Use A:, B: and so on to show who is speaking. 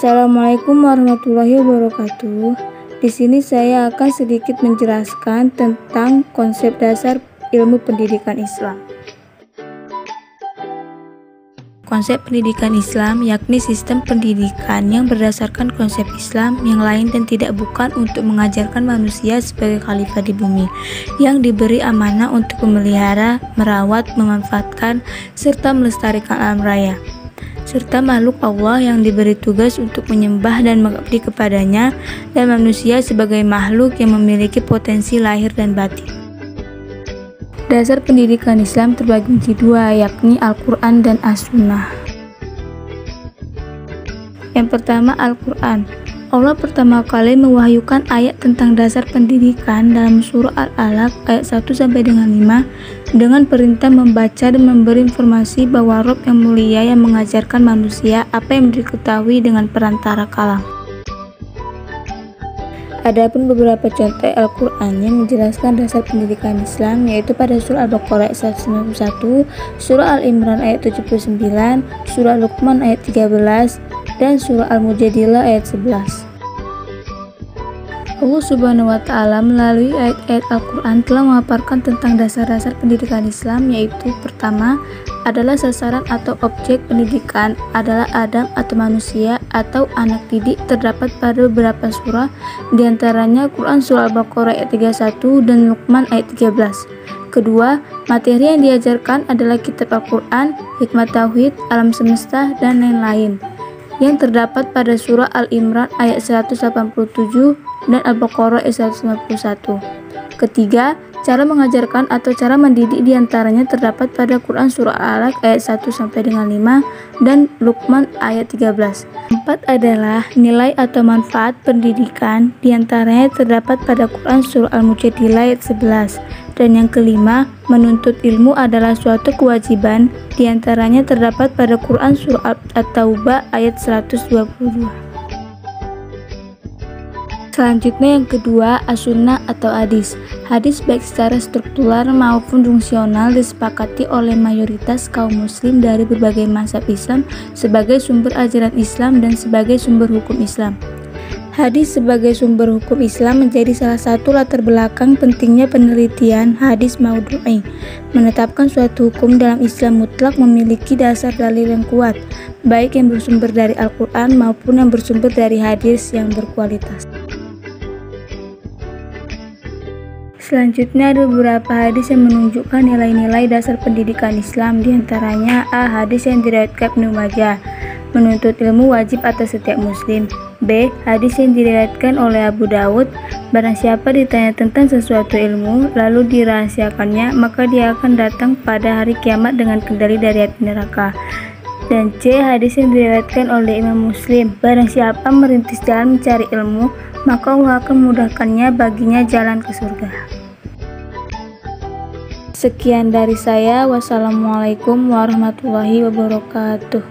A: Assalamualaikum warahmatullahi wabarakatuh. Di sini saya akan sedikit menjelaskan tentang konsep dasar ilmu pendidikan Islam. Konsep pendidikan Islam yakni sistem pendidikan yang berdasarkan konsep Islam yang lain dan tidak bukan untuk mengajarkan manusia sebagai khalifah di bumi yang diberi amanah untuk memelihara, merawat, memanfaatkan, serta melestarikan alam raya, serta makhluk Allah yang diberi tugas untuk menyembah dan mengabdi kepadanya, dan manusia sebagai makhluk yang memiliki potensi lahir dan batin. Dasar pendidikan Islam terbagi menjadi dua, yakni Al-Quran dan As-Sunnah. Yang pertama, Al-Quran. Allah pertama kali mewahyukan ayat tentang dasar pendidikan dalam surah Al-Alaq ayat 1-5 dengan perintah membaca dan memberi informasi bahwa Rabb yang mulia yang mengajarkan manusia apa yang diketahui dengan perantara kalam. Adapun beberapa contoh Al-Quran yang menjelaskan dasar pendidikan Islam yaitu pada surah Al-Baqarah ayat 191, surah Al-Imran ayat 79, surah Luqman ayat 13, dan surah Al-Mujadilah ayat 11. Allah Subhanahu wa Ta'ala melalui ayat-ayat Al-Quran telah memaparkan tentang dasar-dasar pendidikan Islam, yaitu pertama adalah sasaran atau objek pendidikan adalah Adam atau manusia atau anak didik, terdapat pada beberapa surah, diantaranya Quran surah Al-Baqarah ayat 31 dan Luqman ayat 13. Kedua, materi yang diajarkan adalah kitab Al-Quran, hikmah tauhid, alam semesta, dan lain-lain, yang terdapat pada surah Al-Imran ayat 187 dan Al-Baqarah ayat 191. Ketiga, cara mengajarkan atau cara mendidik diantaranya terdapat pada Quran surah Al-Alaq ayat 1-5 dan Luqman ayat 13. Empat adalah nilai atau manfaat pendidikan, diantaranya terdapat pada Quran surah Al-Mujadilah ayat 11. Dan yang kelima, menuntut ilmu adalah suatu kewajiban, diantaranya terdapat pada Quran surah At-Taubah ayat 122. Selanjutnya yang kedua, As-Sunnah atau hadis. Hadis baik secara struktural maupun fungsional disepakati oleh mayoritas kaum muslim dari berbagai mazhab Islam sebagai sumber ajaran Islam dan sebagai sumber hukum Islam. Hadis sebagai sumber hukum Islam menjadi salah satu latar belakang pentingnya penelitian hadis maudhu'i. Menetapkan suatu hukum dalam Islam mutlak memiliki dasar dalil yang kuat, baik yang bersumber dari Al-Quran maupun yang bersumber dari hadis yang berkualitas. Selanjutnya ada beberapa hadis yang menunjukkan nilai-nilai dasar pendidikan Islam, diantaranya A. Hadis yang diriwayatkan Ibnu Majah, menuntut ilmu wajib atas setiap muslim. B. Hadis yang diriwayatkan oleh Abu Dawud, barang siapa ditanya tentang sesuatu ilmu lalu dirahasiakannya, maka dia akan datang pada hari kiamat dengan kendali dari api neraka. Dan C. Hadis yang diriwayatkan oleh Imam Muslim, barang siapa merintis jalan mencari ilmu, maka Allah akan memudahkannya baginya jalan ke surga. Sekian dari saya. Wassalamualaikum warahmatullahi wabarakatuh.